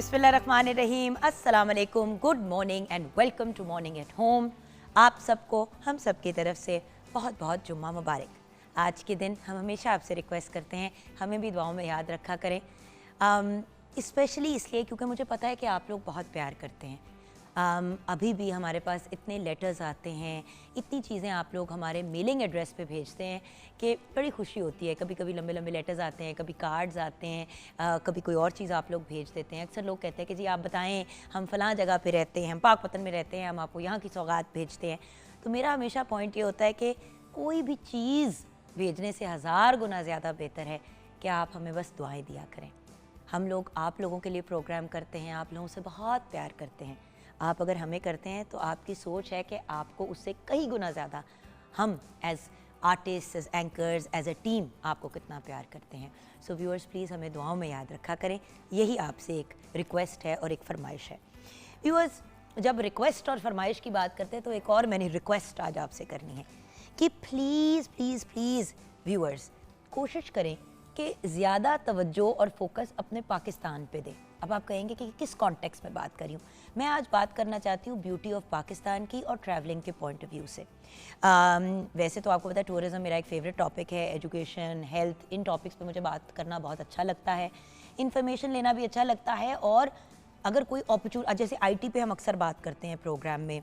बिस्मिल्लाहिर्रहमानिर्रहीम, अस्सलाम वालेकुम, good morning and welcome to morning at home. आप सबको हम सब की तरफ से बहुत बहुत जुम्मा मुबारक। आज के दिन हम हमेशा आपसे रिक्वेस्ट करते हैं हमें भी दुआओं में याद रखा करें, स्पेशली इसलिए क्योंकि मुझे पता है कि आप लोग बहुत प्यार करते हैं। अभी भी हमारे पास इतने लेटर्स आते हैं, इतनी चीज़ें आप लोग हमारे मेलिंग एड्रेस पे भेजते हैं कि बड़ी खुशी होती है। कभी कभी लंबे लंबे लेटर्स आते हैं, कभी कार्ड्स आते हैं, कभी कोई और चीज़ आप लोग भेज देते हैं। अक्सर लोग कहते हैं कि जी आप बताएं हम फ़लाँ जगह पे रहते हैं, हम पाकपतन में रहते हैं, हम आपको यहाँ की सौगात भेजते हैं। तो मेरा हमेशा पॉइंट ये होता है कि कोई भी चीज़ भेजने से 1000 गुना ज़्यादा बेहतर है कि आप हमें बस दुआएँ दिया करें। हम लोग आप लोगों के लिए प्रोग्राम करते हैं, आप लोगों से बहुत प्यार करते हैं। आप अगर हमें करते हैं तो आपकी सोच है कि आपको उससे कई गुना ज़्यादा हम as artist, as anchors, as a team आपको कितना प्यार करते हैं। सो व्यूअर्स प्लीज़ हमें दुआओं में याद रखा करें, यही आपसे एक रिक्वेस्ट है और एक फरमाइश है। व्यूअर्स जब रिक्वेस्ट और फरमाइश की बात करते हैं तो एक और मैंने रिक्वेस्ट आज आपसे करनी है कि प्लीज़ प्लीज़ प्लीज़ व्यूअर्स कोशिश करें कि ज़्यादा तवज्जो और फोकस अपने पाकिस्तान पे दें। अब आप कहेंगे कि किस कॉन्टेक्स्ट में बात कर रही हूँ। मैं आज बात करना चाहती हूँ ब्यूटी ऑफ पाकिस्तान की और ट्रैवलिंग के पॉइंट ऑफ व्यू से। वैसे तो आपको पता है टूरिज़्म मेरा एक फ़ेवरेट टॉपिक है, एजुकेशन, हेल्थ, इन टॉपिक्स पे मुझे बात करना बहुत अच्छा लगता है, इन्फॉर्मेशन लेना भी अच्छा लगता है। और अगर कोई अपॉर्चुनिटी, जैसे IT पे हम अक्सर बात करते हैं प्रोग्राम में,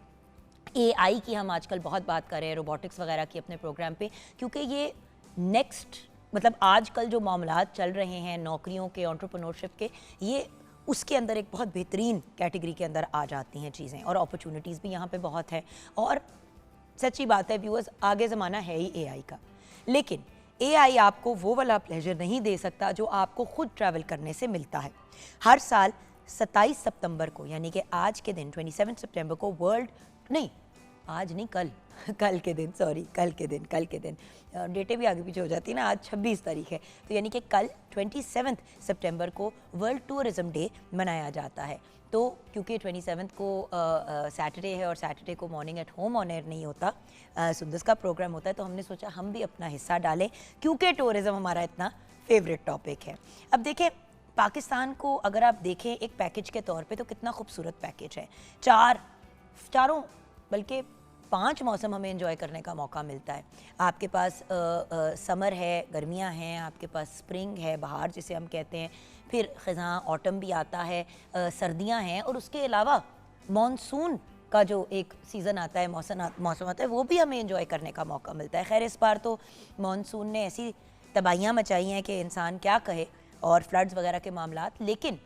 AI की हम आजकल बहुत बात कर रहे हैं, रोबोटिक्स वगैरह की अपने प्रोग्राम पे, क्योंकि ये नेक्स्ट मतलब आजकल जो मामलात चल रहे हैं नौकरियों के, एंटरप्रेन्योरशिप के, ये उसके अंदर एक बहुत बेहतरीन कैटेगरी के अंदर आ जाती हैं चीज़ें, और अपॉर्चुनिटीज़ भी यहाँ पे बहुत है। और सच्ची बात है व्यूअर्स, आगे ज़माना है ही AI का, लेकिन AI आपको वो वाला प्लेजर नहीं दे सकता जो आपको खुद ट्रैवल करने से मिलता है। हर साल 27 सितंबर को, यानी कि आज के दिन 27 सितंबर को आज नहीं कल के दिन, कल के दिन डेटें भी आगे पीछे हो जाती है ना। आज 26 तारीख है, तो यानी कि कल 27 सितंबर को वर्ल्ड टूरिज़्म डे मनाया जाता है। तो क्योंकि 27 को सैटरडे है और सैटरडे को morning at home on air नहीं होता, सुंदस का प्रोग्राम होता है, तो हमने सोचा हम भी अपना हिस्सा डालें क्योंकि टूरिज़्म हमारा इतना फेवरेट टॉपिक है। अब देखें पाकिस्तान को अगर आप देखें एक पैकेज के तौर पे तो कितना खूबसूरत पैकेज है। चारों बल्कि 5 मौसम हमें एंजॉय करने का मौका मिलता है। आपके पास समर है, गर्मियां हैं, आपके पास स्प्रिंग है, बहार जिसे हम कहते हैं, फिर ख़ज़ां ऑटम भी आता है, सर्दियां हैं, और उसके अलावा मॉनसून का जो एक सीज़न आता है, मौसम आता है, वो भी हमें एंजॉय करने का मौका मिलता है। खैर इस बार तो मॉनसून ने ऐसी तबाहियाँ मचाई हैं कि इंसान क्या कहे, और फ्लड्स वगैरह के मामलात। लेकिन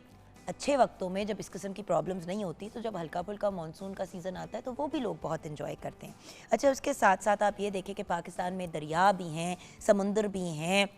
अच्छे वक्तों में जब इस किस्म की प्रॉब्लम्स नहीं होती, तो जब हल्का फुल्का मानसून का सीज़न आता है तो वो भी लोग बहुत इन्जॉय करते हैं। अच्छा, उसके साथ साथ आप ये देखें कि पाकिस्तान में दरिया भी हैं, समुंदर भी हैं,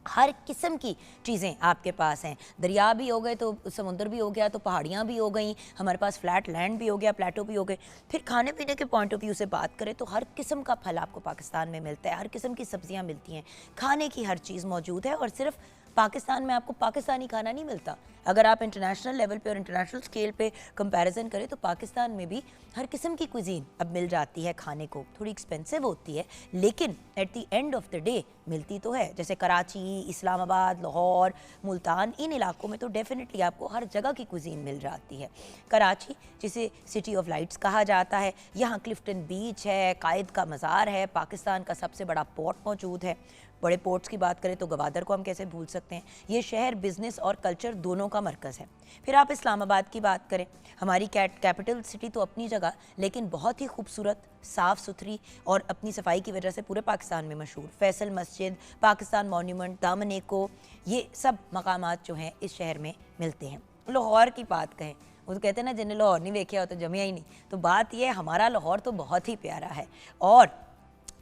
हर किस्म की चीज़ें आपके पास हैं। दरिया भी हो गए तो समुंदर भी हो गया, तो पहाड़ियाँ भी हो गई, हमारे पास फ्लैट लैंड भी हो गया, प्लेटो भी हो गए। फिर खाने पीने के पॉइंट ऑफ व्यू से बात करें तो हर किस्म का फल आपको पाकिस्तान में मिलता है, हर किस्म की सब्जियाँ मिलती हैं, खाने की हर चीज़ मौजूद है। और सिर्फ पाकिस्तान में आपको पाकिस्तानी खाना नहीं मिलता, अगर आप इंटरनेशनल लेवल पे और इंटरनेशनल स्केल पे कंपैरिजन करें तो पाकिस्तान में भी हर किस्म की कुजीन अब मिल जाती है खाने को। थोड़ी एक्सपेंसिव होती है, लेकिन eight the end of the day मिलती तो है। जैसे कराची, इस्लामाबाद, लाहौर, मुल्तान, इन इलाकों में तो डेफिनेटली आपको हर जगह की कुजीन मिल जाती है। कराची जिसे सिटी ऑफ लाइट्स कहा जाता है, यहाँ क्लिफ्टन बीच है, कायद का मज़ार है, पाकिस्तान का सबसे बड़ा पोर्ट मौजूद है। बड़े पोर्ट्स की बात करें तो गवादर को हम कैसे भूल सकते हैं। ये शहर बिज़नेस और कल्चर दोनों का मरकज़ है। फिर आप इस्लामाबाद की बात करें, हमारी कैपिटल सिटी तो अपनी जगह, लेकिन बहुत ही खूबसूरत, साफ़ सुथरी और अपनी सफाई की वजह से पूरे पाकिस्तान में मशहूर फैसल मस्जिद, पाकिस्तान मॉन्यूमेंट, दामनेको, ये सब मकामात जो हैं इस शहर में मिलते हैं। लाहौर की बात कहें, वो तो कहते हैं ना जिन्हें लाहौर नहीं देखा हो तो जमिया ही नहीं। तो बात ये, हमारा लाहौर तो बहुत ही प्यारा है, और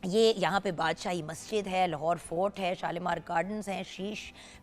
ये यहाँ पे बादशाही मस्जिद है, लाहौर फोर्ट है, शालीमार गार्डन्स हैं, शीश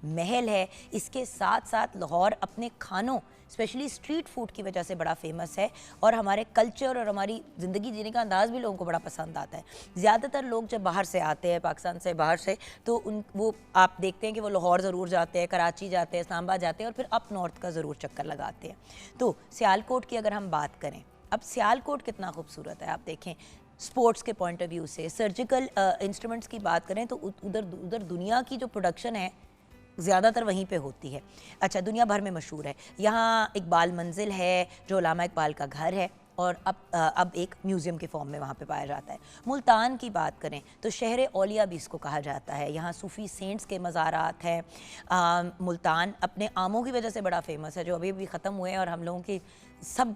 महल है। इसके साथ साथ लाहौर अपने खानों, स्पेशली स्ट्रीट फूड की वजह से बड़ा फेमस है, और हमारे कल्चर और हमारी ज़िंदगी जीने का अंदाज़ भी लोगों को बड़ा पसंद आता है। ज़्यादातर लोग जब बाहर से आते हैं, पाकिस्तान से बाहर से, तो वो आप देखते हैं कि वो लाहौर ज़रूर जाते हैं, कराची जाते हैं, इस्लामाबाद जाते हैं, और फिर अप नॉर्थ का ज़रूर चक्कर लगाते हैं। तो सियालकोट की अगर हम बात करें, अब सियालकोट कितना खूबसूरत है, आप देखें स्पोर्ट्स के पॉइंट ऑफ व्यू से, सर्जिकल इंस्ट्रूमेंट्स की बात करें तो उधर दुनिया की जो प्रोडक्शन है ज़्यादातर वहीं पे होती है। अच्छा, दुनिया भर में मशहूर है। यहाँ इकबाल मंजिल है जो उलामा इकबाल का घर है और अब एक म्यूज़ियम के फॉर्म में वहाँ पे पाया जाता है। मुल्तान की बात करें तो शहर औलिया भी इसको कहा जाता है। यहाँ सूफ़ी सेंट्स के मज़ारात हैं। मुल्तान अपने आमों की वजह से बड़ा फेमस है जो अभी अभी ख़त्म हुए हैं और हम लोगों की सब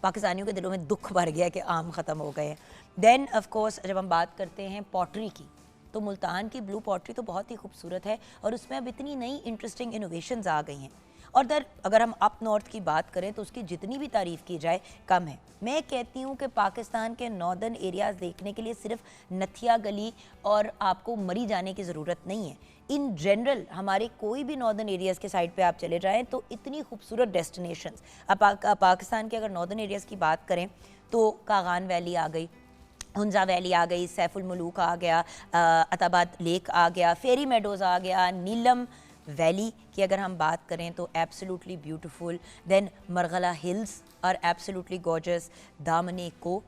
पाकिस्तानियों के दिलों में दुख भर गया कि आम ख़त्म हो गए हैं। देन ऑफ कोर्स जब हम बात करते हैं पॉटरी की, तो मुल्तान की ब्लू पॉटरी तो बहुत ही खूबसूरत है और उसमें अब इतनी नई इंटरेस्टिंग इनोवेशंस आ गई हैं। और अगर हम अप नॉर्थ की बात करें तो उसकी जितनी भी तारीफ़ की जाए कम है। मैं कहती हूँ कि पाकिस्तान के नॉर्दर्न एरियाज़ देखने के लिए सिर्फ नथिया गली और आपको मरी जाने की ज़रूरत नहीं है। इन जनरल हमारे कोई भी नॉर्दर्न एरियाज़ के साइड पे आप चले जाएं तो इतनी खूबसूरत डेस्टिनेशंस। अब पाकिस्तान के अगर नॉर्दर्न एरियाज़ की बात करें तो कागान वैली आ गई, हुंजा वैली आ गई, सैफुल मुलूक आ गया, अताबाद लेक आ गया, फेरी मेडोज़ आ गया, नीलम वैली की अगर हम बात करें तो absolutely beautiful. Then Margalla hills are absolutely gorgeous. दामने को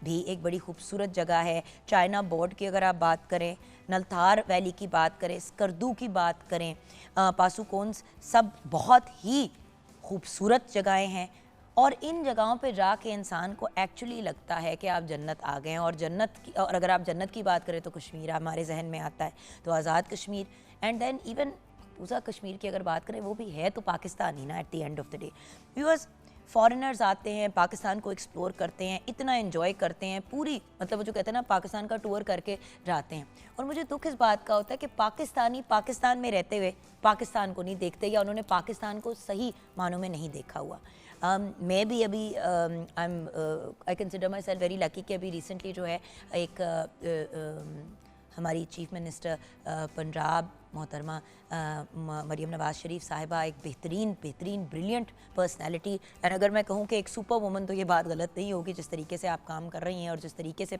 भी एक बड़ी खूबसूरत जगह है। चाइना बोर्ड की अगर आप बात करें, नलथार वैली की बात करें, स्कर्दू की बात करें, पासुकोन्स, सब बहुत ही खूबसूरत जगहें हैं। और इन जगहों पे जाके इंसान को एक्चुअली लगता है कि आप जन्नत आ गए हैं। और अगर आप जन्नत की बात करें तो कश्मीर हमारे जहन में आता है, तो Azad Kashmir. And then even पूरा कश्मीर की अगर बात करें वो भी है तो पाकिस्तान ही ना eight the end of the day. Viewers, foreigners आते हैं पाकिस्तान को एक्सप्लोर करते हैं, इतना एंजॉय करते हैं, पूरी मतलब वो जो कहते हैं ना पाकिस्तान का टूर करके जाते हैं। और मुझे दुख इस बात का होता है कि पाकिस्तानी पाकिस्तान में रहते हुए पाकिस्तान को नहीं देखते या उन्होंने पाकिस्तान को सही मानों में नहीं देखा हुआ। मैं भी अभी I consider my self very lucky कि अभी रिसेंटली जो है एक हमारी चीफ मिनिस्टर पंजाब मोहतरमा मरियम नवाज़ शरीफ साहिबा एक बेहतरीन ब्रिलियंट पर्सनैलिटी। एंड अगर मैं कहूँ कि एक सुपर वुमन तो ये बात गलत नहीं होगी। जिस तरीके से आप काम कर रही हैं और जिस तरीके से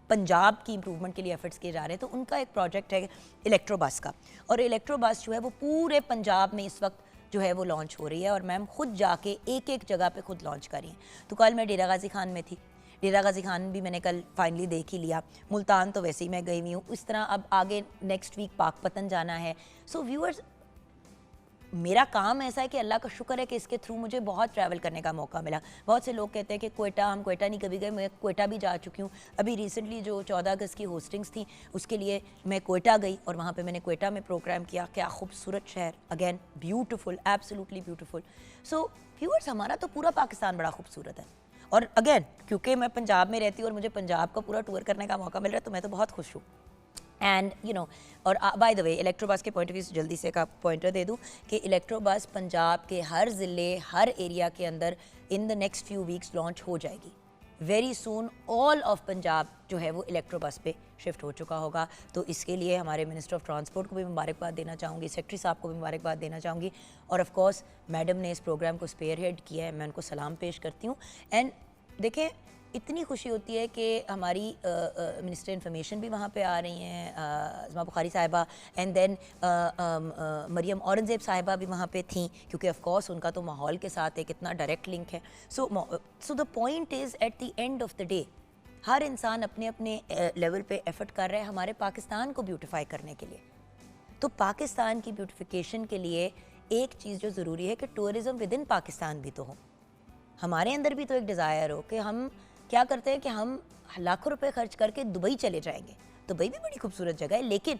पंजाब की इम्प्रूवमेंट के लिए एफर्ट्स किए जा रहे हैं, तो उनका एक प्रोजेक्ट है इलेक्ट्रो बस का। और इलेक्ट्रो बस जो है वो पूरे पंजाब में इस वक्त जो है वो लॉन्च हो रही है और मैम खुद जाके एक जगह पे खुद लॉन्च कर रही हैं। तो कल मैं डेरा गाजी खान में थी, डेरा गाजी खान भी मैंने कल फाइनली देख ही लिया। मुल्तान तो वैसे ही मैं गई हुई हूँ। इस तरह अब आगे नेक्स्ट वीक पाकपतन जाना है। सो व्यूअर्स, मेरा काम ऐसा है कि अल्लाह का शुक्र है कि इसके थ्रू मुझे बहुत ट्रैवल करने का मौका मिला। बहुत से लोग कहते हैं कि कोयटा, हम कोयटा नहीं कभी गए। मैं कोयटा भी जा चुकी हूँ। अभी रिसेंटली जो 14 अगस्त की होस्टिंग्स थी उसके लिए मैं कोयटा गई और वहाँ पे मैंने कोयटा में प्रोग्राम किया। क्या खूबसूरत शहर, again beautiful, absolutely beautiful. So viewers, हमारा तो पूरा पाकिस्तान बड़ा खूबसूरत है। और अगेन क्योंकि मैं पंजाब में रहती हूँ और मुझे पंजाब का पूरा टूर करने का मौका मिल रहा है तो मैं तो बहुत खुश हूँ। एंड यू नो, और बाय द वे इलेक्ट्रो बस के पॉइंट ऑफ व्यू से जल्दी से एक आप पॉइंटर दे दूँ कि इलेक्ट्रो बस पंजाब के हर ज़िले, हर एरिया के अंदर in the next few weeks launch हो जाएगी। Very soon all of Punjab जो है वो इलेक्ट्रो बस पे शिफ्ट हो चुका होगा। तो इसके लिए हमारे मिनिस्टर ऑफ ट्रांसपोर्ट को भी मुबारकबाद देना चाहूँगी, सेक्रेटरी साहब को भी मुबारकबाद देना चाहूँगी। और ऑफ कोर्स मैडम ने इस प्रोग्राम को स्पेयर हेड किया है, मैं उनको सलाम पेश करती हूँ। एंड देखें, इतनी खुशी होती है कि हमारी मिनिस्टर इन्फॉर्मेशन भी वहाँ पे आ रही हैं, अज़मा बुखारी साहिबा, एंड देन मरियम औरंगज़ेब साहिबा भी वहाँ पे थी क्योंकि ऑफ कोर्स उनका तो माहौल के साथ एक इतना डायरेक्ट लिंक है। So the point is at the end of the day हर इंसान अपने अपने लेवल पे एफर्ट कर रहा है हमारे पाकिस्तान को ब्यूटिफाई करने के लिए। तो पाकिस्तान की ब्यूटिफिकेशन के लिए एक चीज़ जो ज़रूरी है कि टूरिज़म विद इन पाकिस्तान भी तो हो। हमारे अंदर भी तो एक डिज़ायर हो कि हम क्या करते हैं कि हम लाखों रुपए खर्च करके दुबई चले जाएंगे। दुबई भी बड़ी खूबसूरत जगह है, लेकिन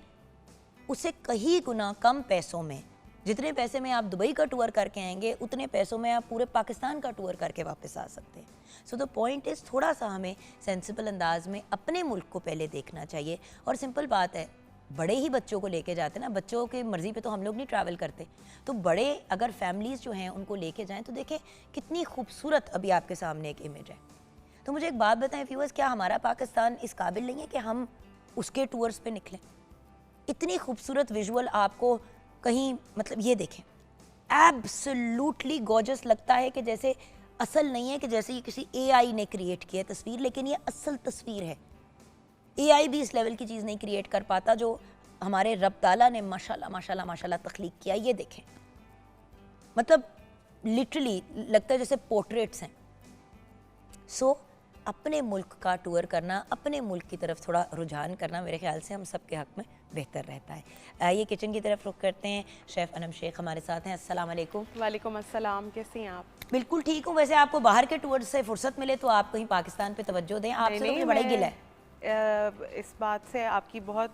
उससे कहीं गुना कम पैसों में, जितने पैसे में आप दुबई का टूर करके आएंगे उतने पैसों में आप पूरे पाकिस्तान का टूर करके वापस आ सकते हैं। सो द पॉइंट इज़ थोड़ा सा हमें सेंसिबल अंदाज में अपने मुल्क को पहले देखना चाहिए। और सिंपल बात है, बड़े ही बच्चों को लेके जाते ना, बच्चों की मर्ज़ी पे तो हम लोग नहीं ट्रैवल करते। तो बड़े अगर फैमिलीज़ जो हैं उनको लेके जाएं तो देखें कितनी खूबसूरत अभी आपके सामने एक इमेज है। तो मुझे एक बात बताएं व्यूअर्स, क्या हमारा पाकिस्तान इस काबिल नहीं है कि हम उसके टूर्स पे निकलें? इतनी खूबसूरत विजुअल आपको कहीं, मतलब ये देखें, एब्सोल्युटली गॉर्जियस लगता है कि जैसे असल नहीं है, कि जैसे ये किसी एआई ने क्रिएट किया है तस्वीर, लेकिन ये असल तस्वीर है। एआई भी इस लेवल की चीज़ नहीं क्रिएट कर पाता जो हमारे रब ताला ने माशाल्लाह माशाल्लाह माशाल्लाह तख्लीक किया। ये देखें, मतलब लिटरली लगता है जैसे पोर्ट्रेट्स हैं। सो अपने मुल्क का टूर करना, अपने मुल्क की तरफ थोड़ा रुझान करना मेरे ख्याल से हम सब के हक में बेहतर रहता है। आइए किचन की तरफ रुख करते हैं। शेफ़ अनम शेख हमारे साथ हैं। अस्सलाम वालेकुम। वालेकुम अस्सलाम, कैसी हैं आप? बिल्कुल ठीक हूँ। वैसे आपको बाहर के टूर से फुर्सत मिले तो आप कहीं पाकिस्तान पे तवज्जो दें, आपसे तो मुझे बड़ा ही गिला है। इस बात से आपकी बहुत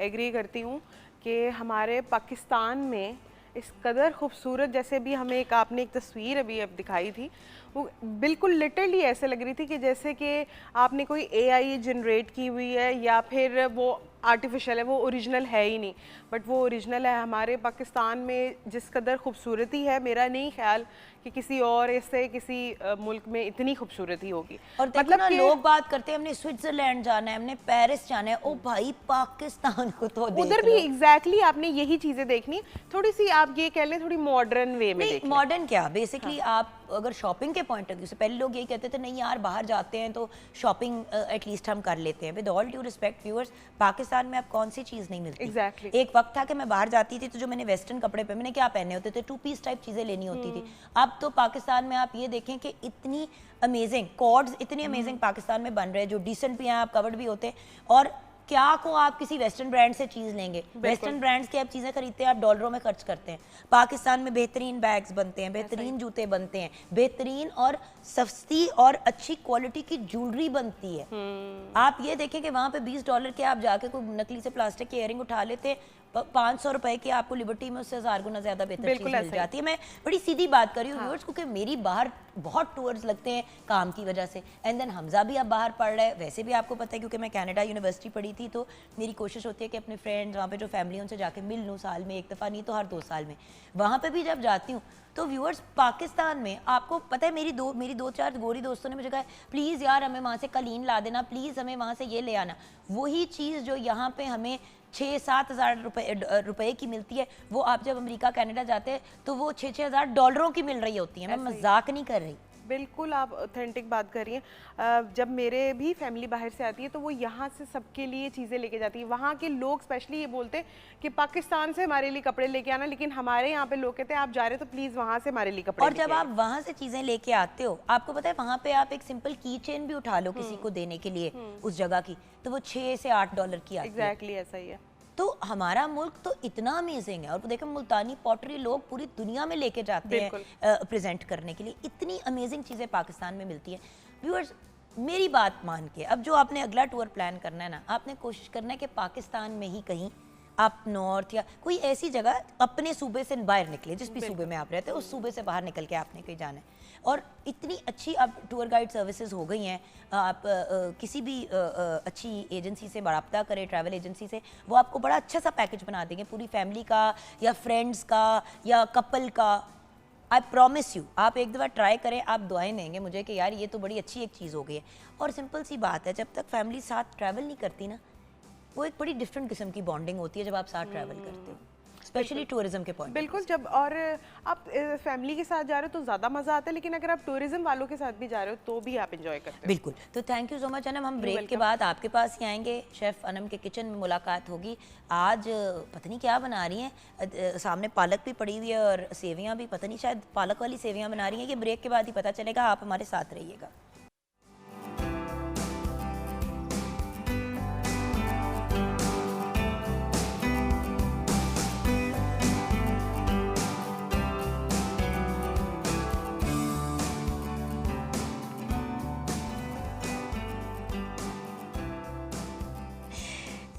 एग्री करती हूँ कि हमारे पाकिस्तान में इस कदर खूबसूरत, जैसे भी हमें एक आपने एक तस्वीर अभी अब दिखाई थी, वो बिल्कुल लिटरली ऐसे लग रही थी कि जैसे कि आपने कोई एआई जनरेट की हुई है या फिर वो आर्टिफिशियल है, वो ओरिजिनल है ही नहीं, बट वो ओरिजिनल है। हमारे पाकिस्तान में जिस कदर खूबसूरती है, मेरा नहीं ख्याल कि किसी और ऐसे किसी मुल्क में इतनी खूबसूरती होगी। और मतलब ना लोग बात करते हैं हमने स्विट्जरलैंड जाना है, हमने पेरिस जाना है, ओ भाई पाकिस्तान को तो देख उधर भी एग्जैक्टली आपने यही चीजें देखनी, थोड़ी सी आप ये कह लें थोड़ी मॉडर्न वे में देख लें। मॉडर्न क्या बेसिकली आप अगर शॉपिंग के पॉइंट ऑफ व्यू से, पहले लोग यही कहते थे नहीं यार बाहर जाते हैं तो शॉपिंग एटलीस्ट हम कर लेते हैं। With all due respect viewers, Pakistan में अब कौन सी चीज़ नहीं मिलती। Exactly. एक वक्त था कि मैं बाहर जाती थी तो जो मैंने वेस्टर्न कपड़े पे मैंने क्या पहने होते थे, 2 पीस टाइप चीज़ें लेनी होती थी। अब तो पाकिस्तान में आप ये देखें कि इतनी अमेजिंग कॉर्ड्स इतनी अमेजिंग पाकिस्तान में बन रहे हैं जो डिसेंट भी हैं, आप कवर्ड भी होते हैं। और क्या को आप किसी वेस्टर्न ब्रांड से चीज़ लेंगे, वेस्टर्न ब्रांड्स की आप चीज़ें खरीदते हैं, आप डॉलरों में खर्च करते हैं। पाकिस्तान में बेहतरीन बैग्स बनते हैं, बेहतरीन जूते बनते हैं, बेहतरीन और सस्ती और अच्छी क्वालिटी की ज्वेलरी बनती है। आप ये देखें कि वहाँ पे $20 के आप जाके कोई नकली से प्लास्टिक की इयरिंग उठा लेते हैं, 500 रुपए की आपको लिबर्टी में उससे 1000 गुना ज़्यादा बेहतर चीज़ मिल जाती है। मैं बड़ी सीधी बात कर रही हूँ व्यूअर्स, क्योंकि मेरी बाहर बहुत टूर्स लगते हैं काम की वजह से। एंड देन हमजा भी अब बाहर पढ़ रहा है, वैसे भी आपको पता है क्योंकि मैं कनाडा यूनिवर्सिटी पढ़ी थी, तो मेरी कोशिश होती है कि अपने फ्रेंड्स वहाँ पे जो फैमिली उनसे जाके मिल लूँ, साल में एक दफ़ा नहीं तो हर 2 साल में। वहाँ पे भी जब जाती हूँ तो व्यूअर्स पाकिस्तान में आपको पता है मेरी 2-4 गोरी दोस्तों ने मुझे कहा प्लीज़ यार हमें वहाँ से कलीन ला देना, प्लीज़ हमें वहाँ से ये ले आना। वही चीज़ जो यहाँ पे हमें 6-7 हज़ार रुपए की मिलती है, वो आप जब अमेरिका कनाडा जाते हैं तो वो 6-6 हज़ार डॉलरों की मिल रही होती है। मैं मजाक नहीं कर रही। बिल्कुल आप ऑथेंटिक बात कर रही हैं। जब मेरे भी फैमिली बाहर से आती है तो वो यहाँ से सबके लिए चीज़ें लेके जाती है। वहाँ के लोग स्पेशली ये बोलते हैं कि पाकिस्तान से हमारे लिए कपड़े लेके आना, लेकिन हमारे यहाँ पे लोग कहते हैं आप जा रहे हो तो प्लीज़ वहाँ से हमारे लिए कपड़े। और जब आप वहाँ से चीज़ें लेके आते हो, आपको पता है वहाँ पे आप एक सिंपल की चेन भी उठा लो किसी को देने के लिए उस जगह की, तो वो 6 से 8 डॉलर की आती है। एग्जैक्टली ऐसा ही है। तो हमारा मुल्क तो इतना अमेजिंग है। और देखो मुल्तानी पॉटरी लोग पूरी दुनिया में लेके जाते हैं प्रेजेंट करने के लिए। इतनी अमेजिंग चीज़ें पाकिस्तान में मिलती हैं। व्यूअर्स मेरी बात मान के अब जो आपने अगला टूर प्लान करना है ना, आपने कोशिश करना है कि पाकिस्तान में ही कहीं आप नॉर्थ या कोई ऐसी जगह अपने सूबे से बाहर निकले, जिस भी सूबे में आप रहते हैं उस सूबे से बाहर निकल के आपने कहीं जाना है। और इतनी अच्छी अब टूर गाइड सर्विसेज हो गई हैं, आप किसी भी अच्छी एजेंसी से रब्ता करें, ट्रैवल एजेंसी से, वो आपको बड़ा अच्छा सा पैकेज बना देंगे पूरी फैमिली का या फ्रेंड्स का या कपल का। आई प्रॉमिस यू, आप एक दफ़ा ट्राई करें, आप दुआएं देंगे मुझे कि यार ये तो बड़ी अच्छी एक चीज़ हो गई है। और सिंपल सी बात है, जब तक फैमिली साथ ट्रैवल नहीं करती ना, वो एक बड़ी डिफरेंट किस्म की बॉन्डिंग होती है जब आप साथ ट्रैवल करते हो, स्पेशली टूरिज्म के पॉइंट। बिल्कुल, जब और आप फैमिली के साथ जा रहे हो तो ज़्यादा मज़ा आता है, लेकिन अगर आप टूरिज्म वालों के साथ भी जा रहे हो तो भी आप इंजॉय करते हो। बिल्कुल। तो thank you so much Anam, हम ब्रेक के बाद आपके पास ही आएंगे, शेफ़ अनम के किचन में मुलाकात होगी। आज पता नहीं क्या बना रही हैं, सामने पालक भी पड़ी हुई है और सेवियाँ भी, पता नहीं शायद पालक वाली सेवियाँ बना रही हैं। ये ब्रेक के बाद ही पता चलेगा, आप हमारे साथ रहिएगा।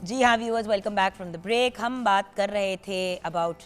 जी हाँ viewers, welcome back from the break. हम बात कर रहे थे अबाउट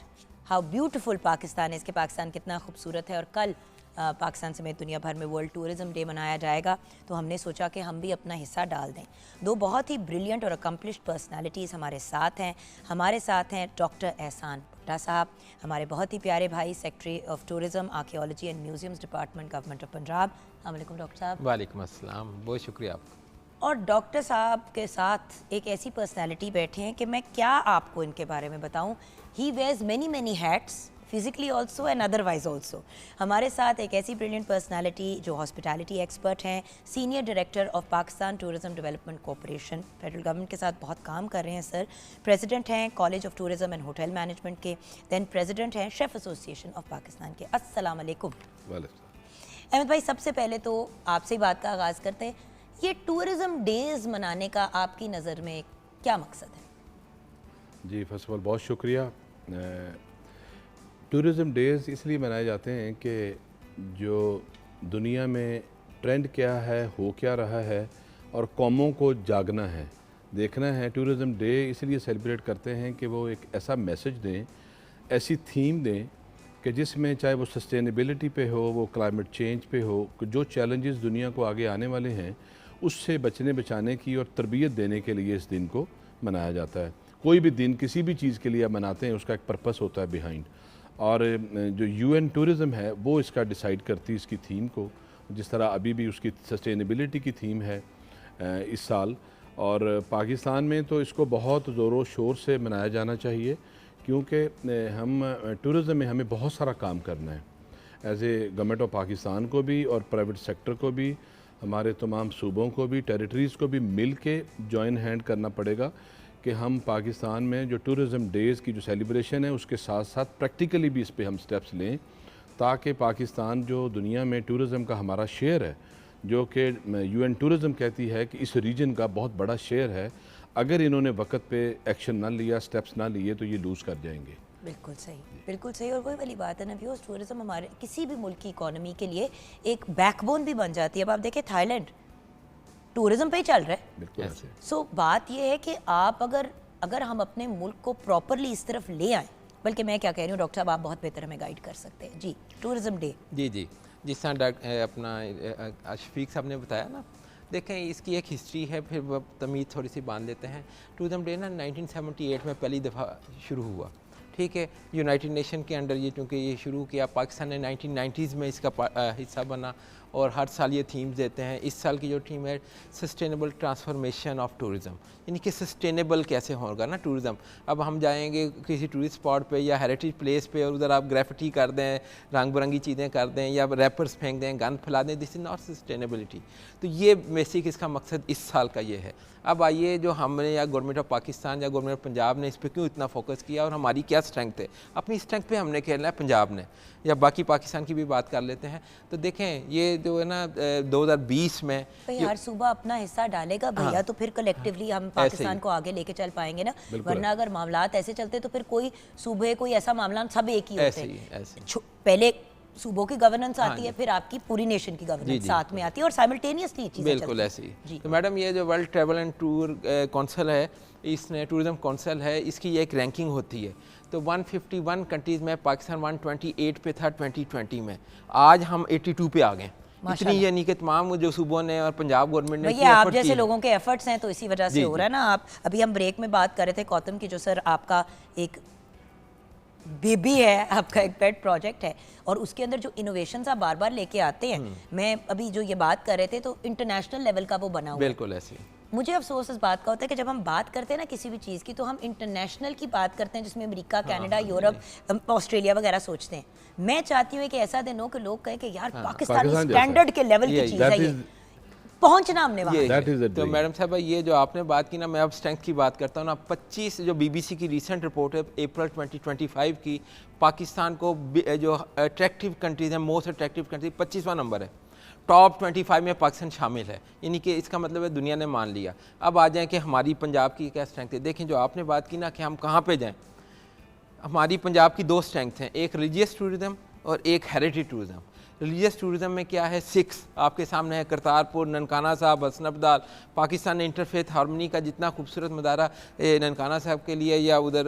हाउ ब्यूटीफुल पाकिस्तान है, इसके पाकिस्तान कितना खूबसूरत है। और कल पाकिस्तान समेत दुनिया भर में वर्ल्ड टूरिज़्म डे मनाया जाएगा, तो हमने सोचा कि हम भी अपना हिस्सा डाल दें। दो बहुत ही ब्रिलियंट और अकम्पलिश्ड पर्सनालिटीज़ हमारे साथ हैं। हमारे साथ हैं डॉक्टर एहसान भुट्टा साहब, हमारे बहुत ही प्यारे भाई, secretary of tourism, archaeology and museums department, government of Punjab. अस्सलाम वालेकुम डॉक्टर साहब। वालेकुम अस्सलाम, बहुत शुक्रिया आपका। और डॉक्टर साहब के साथ एक ऐसी पर्सनालिटी बैठे हैं कि मैं क्या आपको इनके बारे में बताऊं। He wears many many hats, physically also and otherwise also. हमारे साथ एक ऐसी ब्रिलियंट पर्सनालिटी जो हॉस्पिटैलिटी एक्सपर्ट हैं, senior director of Pakistan tourism development corporation, federal government के साथ बहुत काम कर रहे हैं सर। प्रेसिडेंट हैं college of tourism and hotel management के, दैन प्रेसिडेंट हैं शेफ़ एसोसिएशन ऑफ पाकिस्तान के। अस्सलाम वालेकुम। वालेकुम। अहमद भाई, सबसे पहले तो आपसे ही बात का आगाज़ करते हैं। ये टूरिज्म डेज मनाने का आपकी नज़र में क्या मकसद है? जी, फर्स्ट ऑफ ऑल बहुत शुक्रिया। टूरिज़म डेज़ इसलिए मनाए जाते हैं कि जो दुनिया में ट्रेंड क्या है, हो क्या रहा है, और कौमों को जागना है, देखना है। टूरिज़म डे इसलिए सेलिब्रेट करते हैं कि वो एक ऐसा मैसेज दें, ऐसी थीम दें कि जिसमें चाहे वो सस्टेनेबिलिटी पे हो, वो क्लाइमेट चेंज पे हो, जो चैलेंजेस दुनिया को आगे आने वाले हैं उससे बचने बचाने की और तरबियत देने के लिए इस दिन को मनाया जाता है। कोई भी दिन किसी भी चीज़ के लिए आप मनाते हैं, उसका एक पर्पस होता है बिहाइंड, और जो यूएन टूरिज़म है वो इसका डिसाइड करती है इसकी थीम को। जिस तरह अभी भी उसकी सस्टेनेबिलिटी की थीम है इस साल, और पाकिस्तान में तो इसको बहुत ज़ोरों शोर से मनाया जाना चाहिए, क्योंकि हम टूरिज़म में हमें बहुत सारा काम करना है as a government of Pakistan को भी, और प्राइवेट सेक्टर को भी, हमारे तमाम सूबों को भी, टेरिटरीज़ को भी मिल के जॉइन हैंड करना पड़ेगा कि हम पाकिस्तान में जो टूरिज़म डेज़ की जो सेलिब्रेशन है उसके साथ साथ प्रैक्टिकली भी इस पे हम स्टेप्स लें, ताकि पाकिस्तान जो दुनिया में टूरिज़म का हमारा शेयर है, जो कि यूएन टूरिज़म कहती है कि इस रीजन का बहुत बड़ा शेयर है, अगर इन्होंने वक्त पे एक्शन ना लिया, स्टेप्स ना लिए, तो ये लूज़ कर जाएंगे। बिल्कुल सही, बिल्कुल सही। और वही वाली बात है ना व्यूअर्स, टूरिज्म हमारे किसी भी मुल्क की इकोनॉमी के लिए एक बैकबोन भी बन जाती है। अब आप देखें थाईलैंड टूरिज्म पे ही चल रहा है। बिल्कुल। सो बात यह है कि आप अगर हम अपने मुल्क को प्रॉपरली इस तरफ ले आएँ, बल्कि मैं क्या कह रही हूँ डॉक्टर साहब, आप बहुत बेहतर हमें गाइड कर सकते हैं जी। टूरिज्म डे, जी, जिस तरह अपना शफीक साहब ने बताया ना, देखें इसकी एक हिस्ट्री है, फिर वो तमीज़ थोड़ी सी बांध लेते हैं। टूरिज्म डे ना 1978 में पहली दफ़ा शुरू हुआ, ठीक है। यूनाइटेड नेशन के अंडर ये चूँकि ये शुरू किया, पाकिस्तान ने 1990s में इसका हिस्सा बना, और हर साल ये थीम्स देते हैं। इस साल की जो थीम है सस्टेनेबल ट्रांसफॉर्मेशन ऑफ टूरिज़म, यानी कि सस्टेनेबल कैसे होगा ना टूरिज़म। अब हम जाएंगे किसी टूरिस्ट स्पॉट पे या हेरिटेज प्लेस पे, और उधर आप ग्रेफिटी कर दें, रंग बिरंगी चीज़ें कर दें, या रैपर्स फेंक दें, गंद फैला दें, दिस इज़ नॉट सस्टेनेबिलिटी। तो ये बेसिक इसका मकसद इस साल का ये है। अब आइए, जो हमने या गवर्नमेंट ऑफ पाकिस्तान या गवर्नमेंट ऑफ पंजाब ने इस पर क्यों इतना फोकस किया, और हमारी क्या स्ट्रेंथ है, अपनी स्ट्रेंथ पे हमने खेलना है पंजाब ने, या बाकी पाकिस्तान की भी बात कर लेते हैं। तो देखें ये जो है ना 2020 में भाई हर सूबा अपना हिस्सा डालेगा भैया, हाँ, तो फिर कलेक्टिवली हम पाकिस्तान को आगे लेके चल पाएंगे ना। वरना अगर मामलात ऐसे चलते तो फिर कोई सूबे कोई ऐसा मामला सब एक ही होते हैं। पहले सूबों की गवर्नेंस आती है, फिर आपकी पूरी नेशन की गवर्नेंस साथ में आती है, और साइमल्टेनियसली चीजें बिल्कुल ऐसे ही। तो मैडम ये जो world travel and tour council है, इसने टूरिज्म काउंसिल है, इसकी ये एक रैंकिंग होती है। तो 151 कंट्रीज़ में पाकिस्तान 128 पे था 2020 में, आज हम 82 पे आ गए। इतनी यानी कि तमाम जो सूबों ने और पंजाब गवर्नमेंट ने भैया आप जैसे लोगों के एफर्ट्स हैं तो इसी वजह से हो रहा है ना। आप अभी हम ब्रेक में बात कर रहे थे गौतम की, जो सर आपका एक बेबी है, आपका एक पेट प्रोजेक्ट है, और उसके अंदर जो इनोवेशंस आप बार बार लेके आते हैं, मैं अभी जो ये बात कर रहे थे तो इंटरनेशनल लेवल का वो बना हुआ है। बिल्कुल ऐसे। मुझे अफसोस इस बात का होता है कि जब हम बात करते हैं ना किसी भी चीज़ की, तो हम इंटरनेशनल की बात करते हैं, जिसमें अमेरिका, कनाडा, यूरोप, ऑस्ट्रेलिया वगैरह सोचते हैं। मैं चाहती हूँ कि ऐसा दिन हो कि लोग कहें कि यार पाकिस्तानी स्टैंडर्ड के लेवल की चीज़ है, ये पहुंचना हमने वहाँ। तो मैडम साहब ये जो आपने बात की ना, मैं अब स्ट्रेंथ की बात करता हूँ ना। 25 जो बीबीसी की रिसेंट रिपोर्ट है अप्रैल 2025 की, पाकिस्तान को जो अट्रैक्टिव कंट्रीज हैं, मोस्ट अट्रैक्टिव कंट्री 25वां नंबर है। टॉप 25 में पाकिस्तान शामिल है, यानी कि इसका मतलब है दुनिया ने मान लिया। अब आ जाएं कि हमारी पंजाब की क्या स्ट्रेंथ है। देखें जो आपने बात की ना कि हम कहाँ पे जाएं, हमारी पंजाब की दो स्ट्रेंथ हैं, एक रिलीजियस टूरिज़म और एक हेरिटेज टूरिज़म। रिलीजियस टूरिज़म में क्या है, सिक्स आपके सामने है, करतारपुर, ननकाना साहब, हसन अब्दाल। पाकिस्तान ने इंटरफेथ हार्मनी का जितना खूबसूरत मुजाहरा ननकाना साहब के लिए या उधर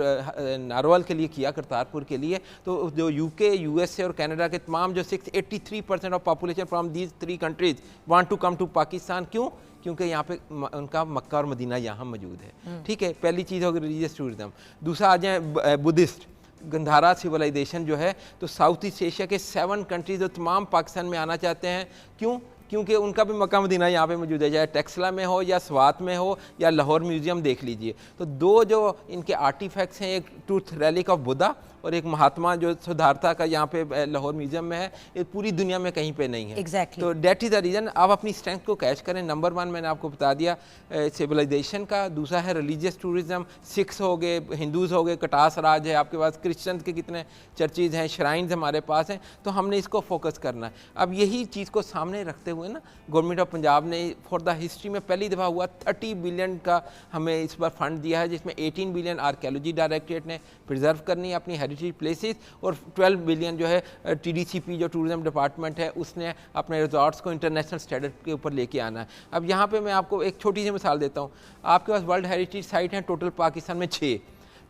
नारोवाल के लिए किया, करतारपुर के लिए, तो जो यूके, यूएसए और कनाडा के तमाम जो 83% of population from these 3 countries want to come to Pakistan. क्यों? क्योंकि यहाँ पे उनका मक्का और मदीना यहाँ मौजूद है। ठीक है, पहली चीज़ होगी रिलीजियस टूरिज़म। दूसरा आ जाए बुद्धिस्ट, गंधारा सिविलाइजेशन जो है, तो साउथ ईस्ट एशिया के 7 कंट्रीज जो तमाम पाकिस्तान में आना चाहते हैं। क्यों? क्योंकि उनका भी मक्का मदीना यहाँ पे मौजूद है, चाहे टेक्सला में हो या स्वात में हो या लाहौर म्यूजियम देख लीजिए। तो दो जो इनके आर्टिफैक्ट्स हैं, एक टूथ रैलिक ऑफ बुद्धा और एक महात्मा जो सिद्धार्था का यहाँ पे लाहौर म्यूजियम में है, ये पूरी दुनिया में कहीं पे नहीं है। Exactly. तो डेट इज़ द रीज़न। आप अपनी स्ट्रेंथ को कैच करें। नंबर 1 मैंने आपको बता दिया सिविलाइजेशन का, दूसरा है रिलीजियस टूरिज़म, सिख्स हो गए, हिंदूज़ हो गए, कटास राज है आपके पास, क्रिश्चियन के कितने चर्चेज़ हैं, श्राइन्स हमारे पास हैं, तो हमने इसको फोकस करना है। अब यही चीज़ को सामने रखते हुए ना, गवर्नमेंट ऑफ पंजाब ने फॉर द हिस्ट्री में पहली दफ़ा हुआ 30 बिलियन का हमें इस बार फंड दिया है, जिसमें 18 बिलियन आर्कियोलॉजी डायरेक्टरेट ने प्रिजर्व करनी है अपनी हेरिटेज प्लेसेस, और 12 बिलियन जो है TDCP जो टूरिज्म डिपार्टमेंट है उसने अपने रिजॉर्ट्स को इंटरनेशनल स्टैंडर्ड के ऊपर लेके आना है। अब यहाँ पे मैं आपको एक छोटी सी मिसाल देता हूँ। आपके पास वर्ल्ड हेरिटेज साइट हैं टोटल पाकिस्तान में 6,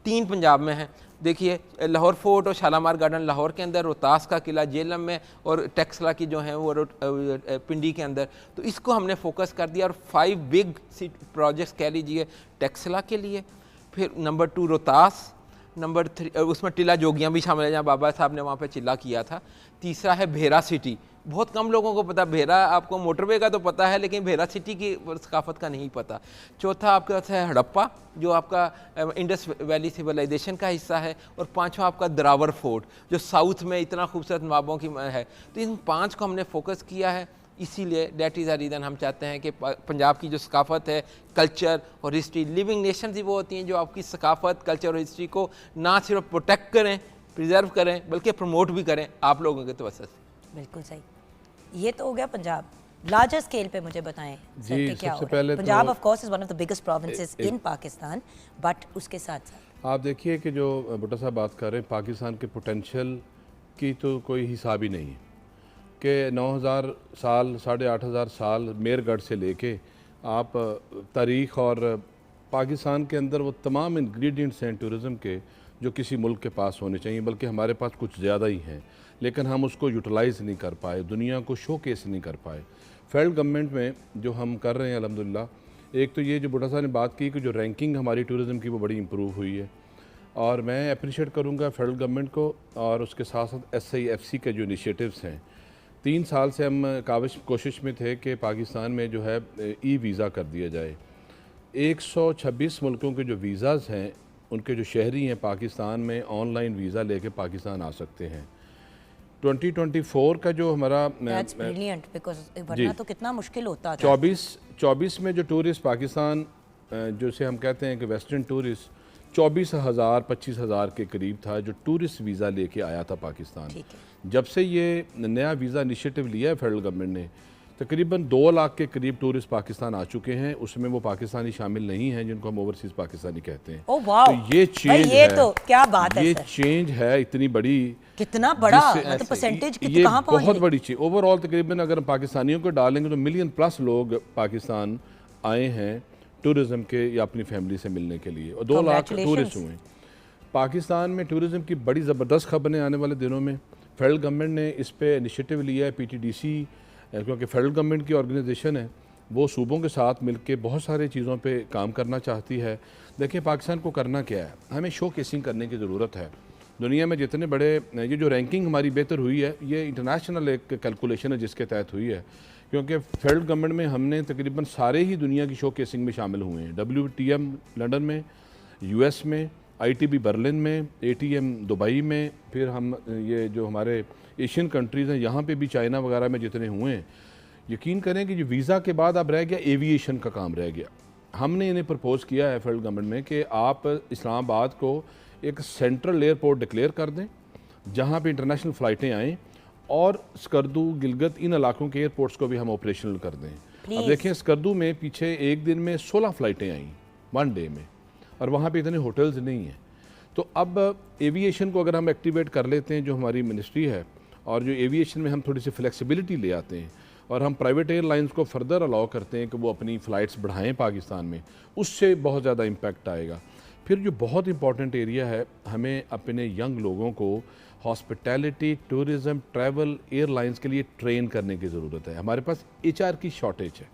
3 पंजाब में हैं। देखिए लाहौर फोर्ट और शालामार गार्डन लाहौर के अंदर, रोहतास का किला जेलम में, और टेक्सला की जो है वो पिंडी के अंदर। तो इसको हमने फोकस कर दिया और 5 बिग प्रोजेक्ट्स कह लीजिए टेक्सला के लिए, फिर नंबर 2 रोहतास, नंबर 3 उसमें टिला जोगियाँ भी शामिल है जहाँ बाबा साहब ने वहाँ पे चिल्ला किया था। तीसरा है भेरा सिटी, बहुत कम लोगों को पता, भेरा आपको मोटरवे का तो पता है लेकिन भेरा सिटी की सकाफत का नहीं पता। चौथा आपके पास है हड़प्पा जो आपका इंडस वैली सिविलाइजेशन का हिस्सा है, और 5वां आपका द्रावर फोर्ट जो साउथ में इतना खूबसूरत नवाबों की है। तो इन 5 को हमने फोकस किया है, इसीलिए डेट इज़ अ रीज़न हम चाहते हैं कि पंजाब की जो सकाफत है, कल्चर और हिस्ट्री, लिविंग नेशंस ही वो होती हैं जो आपकी सकाफत, कल्चर और हिस्ट्री को ना सिर्फ प्रोटेक्ट करें, प्रिजर्व करें, बल्कि प्रमोट भी करें आप लोगों के तवज्जो से। बिल्कुल सही। ये तो हो गया पंजाब। लार्जर स्केल पे मुझे बताएं सर कि क्या हो रहा है। Punjab of course is one of the biggest provinces in Pakistan, but उसके साथ साथ आप देखिए कि जो भुट्टो साहब बात कर रहे हैं, पाकिस्तान के पोटेंशियल की तो कोई हिसाब ही नहीं है कि 9000 साल 8500 साल मेरगढ़ से लेके आप तारीख़ और पाकिस्तान के अंदर वो तमाम इंग्रेडिएंट्स हैं टूरिज़म के जो किसी मुल्क के पास होने चाहिए, बल्कि हमारे पास कुछ ज़्यादा ही हैं, लेकिन हम उसको यूटिलाइज़ नहीं कर पाए, दुनिया को शोकेस नहीं कर पाए। फेडरल गवर्नमेंट में जो हम कर रहे हैं अल्हम्दुलिल्लाह, एक तो ये जो भुट्टो साहब ने बात की कि जो रैंकिंग हमारी टूरिज़म की वो बड़ी इंप्रूव हुई है, और मैं अप्रिशिएट करूँगा फेडरल गवर्नमेंट को, और उसके साथ साथ SIFC के जो इनिशिएटिव्स हैं। 3 साल से हम कोशिश में थे कि पाकिस्तान में जो है वीज़ा कर दिया जाए। 126 मुल्कों के जो वीज़ाज़ हैं उनके जो शहरी हैं पाकिस्तान में ऑनलाइन वीज़ा लेके पाकिस्तान आ सकते हैं। 2024 का जो हमारा वरना तो कितना मुश्किल होता था। 24 में जो टूरिस्ट पाकिस्तान जो से हम कहते हैं कि वेस्टर्न टूरिस्ट 24,000-25,000 के करीब था जो टूरिस्ट वीज़ा लेके आया था पाकिस्तान। जब से ये नया वीज़ा इनिशिएटिव लिया है फेडरल गवर्नमेंट ने, तकरीबन 2 लाख के करीब टूरिस्ट पाकिस्तान आ चुके हैं। उसमें वो पाकिस्तानी शामिल नहीं हैं जिनको हम ओवरसीज़ पाकिस्तानी कहते हैं। ओह वाह, तो ये चेंज है, तो क्या बात है, ये चेंज है इतनी बड़ी, कितना बड़ा मतलब परसेंटेज कितना, कहां पहुंच बहुत बड़ी चीज़। ओवरऑल तकरीबन अगर हम पाकिस्तानियों को डालेंगे तो मिलियन प्लस लोग पाकिस्तान आए हैं टूरिज़म के या अपनी फैमिली से मिलने के लिए, और 2 लाख टूरिस्ट हुए। पाकिस्तान में टूरिज़म की बड़ी ज़बरदस्त खबरें आने वाले दिनों में। फेडरल गवर्नमेंट ने इस पे इनिशिएटिव लिया है, PTDC क्योंकि फेडरल गवर्नमेंट की ऑर्गेनाइजेशन है, वो सूबों के साथ मिलके बहुत सारे चीज़ों पे काम करना चाहती है। देखिए पाकिस्तान को करना क्या है, हमें शो केसिंग करने की ज़रूरत है। दुनिया में जितने बड़े, ये जो रैंकिंग हमारी बेहतर हुई है ये इंटरनेशनल एक कैलकुलेशन है जिसके तहत हुई है, क्योंकि फेडरल गवर्नमेंट में हमने तकरीबन सारे ही दुनिया की शो केसिंग में शामिल हुए हैं। WTM लंदन में, US में, ITB बर्लिन में, ATM दुबई में, फिर हम ये जो हमारे एशियन कंट्रीज़ हैं यहाँ पे भी, चाइना वगैरह में जितने हुए हैं। यकीन करें कि जो वीज़ा के बाद अब रह गया एविएशन का काम रह गया। हमने इन्हें प्रपोज़ किया है फेडरल गवर्नमेंट में कि आप इस्लामाबाद को एक सेंट्रल एयरपोर्ट डिक्लेयर कर दें जहाँ पे इंटरनेशनल फ़्लाइटें आएँ, और स्कर्दू, गिलगित, इन इलाकों के एयरपोर्ट्स को भी हम ऑपरेशनल कर दें। अब देखें स्कर्दू में पीछे एक दिन में 16 फ़्लाइटें आईं 1 डे में, और वहाँ पे इतने होटल्स नहीं हैं। तो अब एविएशन को अगर हम एक्टिवेट कर लेते हैं, जो हमारी मिनिस्ट्री है, और जो एविएशन में हम थोड़ी सी फ्लेक्सिबिलिटी ले आते हैं, और हम प्राइवेट एयरलाइंस को फर्दर अलाउ करते हैं कि वो अपनी फ़्लाइट्स बढ़ाएं पाकिस्तान में, उससे बहुत ज़्यादा इम्पैक्ट आएगा। फिर जो बहुत इंपॉर्टेंट एरिया है, हमें अपने यंग लोगों को हॉस्पिटैलिटी, टूरिज़म, ट्रैवल, एयरलाइंस के लिए ट्रेन करने की ज़रूरत है। हमारे पास HR की शॉर्टेज है,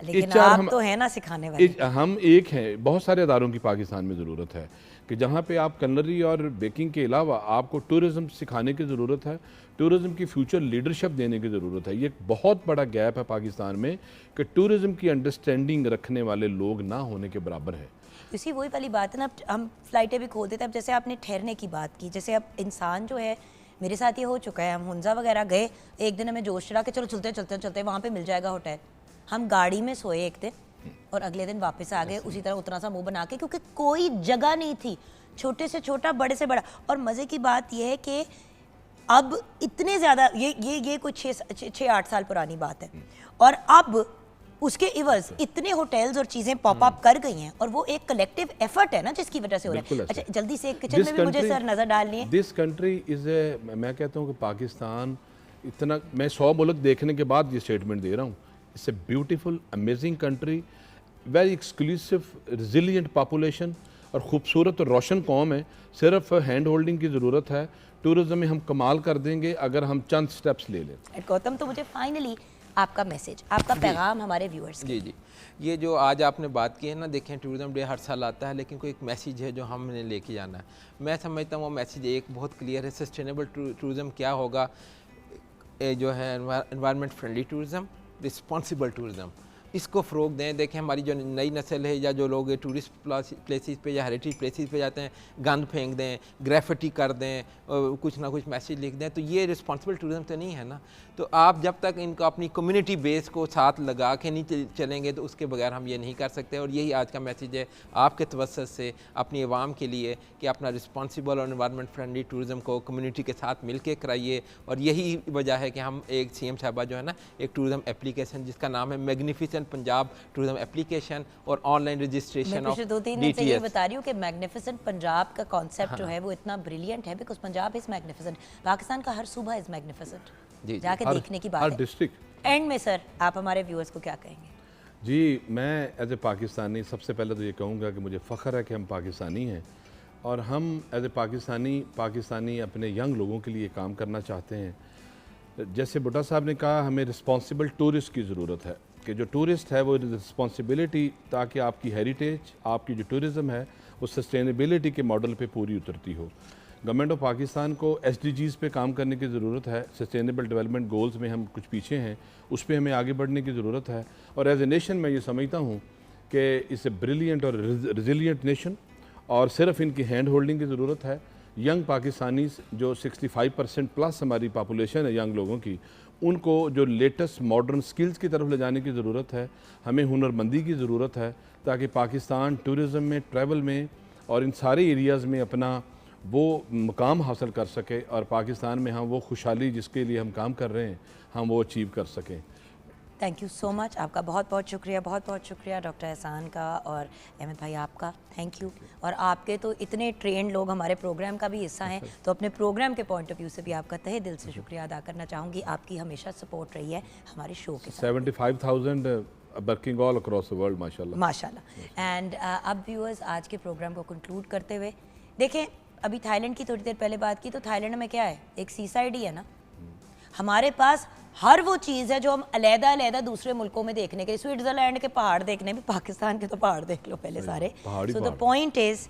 लेकिन आप तो है ना सिखाने वाले। हम एक हैं, बहुत सारे अदारों की पाकिस्तान में ज़रूरत है कि जहाँ पे आप कलनरी और बेकिंग के अलावा आपको टूरिज़म सिखाने की ज़रूरत है, टूरिज़म की फ्यूचर लीडरशिप देने की ज़रूरत है। ये एक बहुत बड़ा गैप है पाकिस्तान में कि टूरिज़म की अंडरस्टैंडिंग रखने वाले लोग ना होने के बराबर है। इसी वही वाली बात है ना, हम फ्लाइटें भी खोल देते हैं। अब जैसे आपने ठहरने की बात की, जैसे अब इंसान जो है, मेरे साथ ये हो चुका है, हम हुंजा वगैरह गए, एक दिन हमें जोश चढ़ा के चलो चलते वहाँ पे मिल जाएगा होटल। हम गाड़ी में सोए एक दिन और अगले दिन वापस आ गए उसी तरह उतना सा मुंह बना के, क्योंकि कोई जगह नहीं थी, छोटे से छोटा, बड़े से बड़ा। और मज़े की बात यह है कि अब इतने ज़्यादा ये कुछ 6-8 साल पुरानी बात है, और अब उसके इवज इतने होटल्स और चीज़ें पॉप अप कर गई हैं, और वो एक कलेक्टिव एफर्ट है ना जिसकी वजह से हो रहा है। अच्छा, जल्दी से किचन में भी मुझे सर नज़र डालनी है। दिस कंट्री इज़ ए, मैं कहता हूँ कि पाकिस्तान इतना, मैं 100 मुल्क देखने के बाद ये स्टेटमेंट दे रहा हूँ, it's a beautiful amazing country, very exclusive resilient population और ख़ूबसूरत और रोशन कौम है। सिर्फ हैंड होल्डिंग की ज़रूरत है, टूरिज़्म में हम कमाल कर देंगे अगर हम चंद स्टेप्स ले लें। गौतम, तो मुझे फाइनली आपका मैसेज, आपका पैगाम हमारे व्यूअर्स जी जी, ये जो आज आपने बात की है ना, देखें टूरिज़्म डे हर साल आता है, लेकिन कोई एक मैसेज है जो हमने लेके जाना है। मैं समझता हूँ वो मैसेज एक बहुत क्लियर है। सस्टेनेबल टूरिज़्म क्या होगा, जो है environment friendly tourism, responsible tourism, इसको फ़रोग दें। देखें हमारी जो नई नस्ल है या जो लोग टूरिस्ट प्लेसेस पे या हेरिटेज प्लेसेस पे जाते हैं, गंद फेंक दें, ग्रेफिटी कर दें, कुछ ना कुछ मैसेज लिख दें, तो ये रिस्पॉन्सिबल टूरिज़्म तो नहीं है ना। तो आप जब तक इनको अपनी कम्युनिटी बेस को साथ लगा के नहीं चलेंगे तो उसके बगैर हम ये नहीं कर सकते। और यही आज का मैसेज है आपके तवज्जुह से अपनी आवाम के लिए कि अपना रिस्पॉन्सिबल और एनवायरनमेंट फ्रेंडली टूरिज़्म को कम्युनिटी के साथ मिल के कराइए। और यही वजह है कि हम एक CM साहबा जो है ना, एक टूरिज़्म एप्लीकेशन जिसका नाम है मैग्निफिसेंट पंजाब टूरिज़्म एप्लीकेशन और ऑनलाइन रजिस्ट्रेशन ऑफ 2-3 दिन से ये बता रही हूँ कि मैग्निफिसेंट पंजाब का कॉन्सेप्ट जो है वो इतना ब्रिलियंट है, because Punjab is magnificent, Pakistan का हर सूबा इज मैग्निफिसेंट। जाके देखने की बात है। डिस्ट्रिक्ट एंड में सर आप हमारे व्यूअर्स को क्या कहेंगे? जी, मैं एज ए पाकिस्तानी सबसे पहले तो ये कहूँगा कि मुझे फ़ख्र है कि हम पाकिस्तानी हैं, और हम एज ए पाकिस्तानी अपने यंग लोगों के लिए काम करना चाहते हैं। जैसे भुट्टा साहब ने कहा, हमें रिस्पॉन्सिबल टूरिस्ट की ज़रूरत है कि जो टूरिस्ट है वो रिस्पॉन्सिबिलिटी, ताकि आपकी हेरिटेज, आपकी जो टूरिज़म है वो सस्टेनेबिलिटी के मॉडल पे पूरी उतरती हो। गवर्नमेंट ऑफ पाकिस्तान को SDGs पे काम करने की ज़रूरत है। सस्टेनेबल डेवलपमेंट गोल्स में हम कुछ पीछे हैं, उस पर हमें आगे बढ़ने की ज़रूरत है। और एज ए नेशन मैं ये समझता हूँ कि इस ए ब्रिलियंट और रिजिलियंट नेशन, और सिर्फ इनकी हैंड होल्डिंग की ज़रूरत है। यंग पाकिस्तानीज़ जो 65% प्लस हमारी पॉपुलेशन है यंग लोगों की, उनको जो लेटेस्ट मॉडर्न स्किल्स की तरफ ले जाने की ज़रूरत है। हमें हुनरमंदी की ज़रूरत है ताकि पाकिस्तान टूरिज़म में, ट्रैवल में और इन सारे एरियाज़ में अपना वो मुकाम हासिल कर सके, और पाकिस्तान में हम वो खुशहाली जिसके लिए हम काम कर रहे हैं हम वो अचीव कर सकें। थैंक यू सो मच, आपका बहुत बहुत शुक्रिया डॉक्टर एहसान का, और अहमद भाई आपका थैंक यू। और आपके तो इतने ट्रेंड लोग हमारे प्रोग्राम का भी हिस्सा हैं, तो अपने प्रोग्राम के पॉइंट ऑफ व्यू से भी आपका तहे दिल से शुक्रिया अदा करना चाहूँगी। आपकी हमेशा सपोर्ट रही है हमारे शो के साथ। 75,000 working all across the world, माशाल्लाह। एंड अब व्यूअर्स, आज के प्रोग्राम को कंक्लूड करते हुए, देखें अभी थाईलैंड की थोड़ी देर पहले बात की, तो थाईलैंड में क्या है, एक सी साइड ही है ना। हमारे पास हर वो चीज़ है जो हम अलग-अलग दूसरे मुल्कों में देखने के, स्विट्ज़रलैंड के पहाड़ देखने भी, पाकिस्तान के तो पहाड़ देख लो पहले सारे। सो द पॉइंट इज़,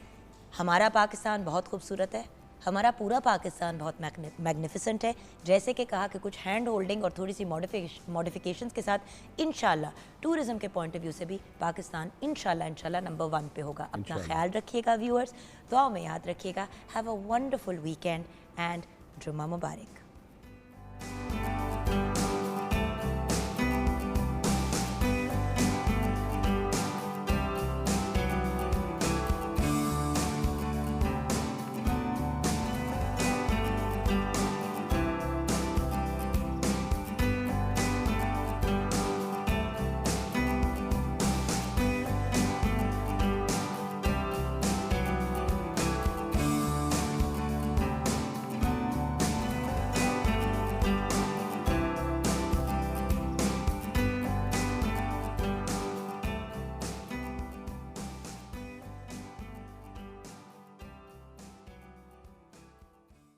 हमारा पाकिस्तान बहुत खूबसूरत है, हमारा पूरा पाकिस्तान बहुत मैग्निफिसेंट है। जैसे कि कहा कि कुछ हैंड होल्डिंग और थोड़ी सी मॉडिफिकेशंस के साथ इंशाल्लाह टूरिज़्म के पॉइंट ऑफ व्यू से भी पाकिस्तान इंशाल्लाह नंबर 1 पे होगा। अपना ख्याल रखिएगा व्यूअर्स, दुआ में याद रखिएगा। Have a wonderful weekend and जुम्मा मुबारक।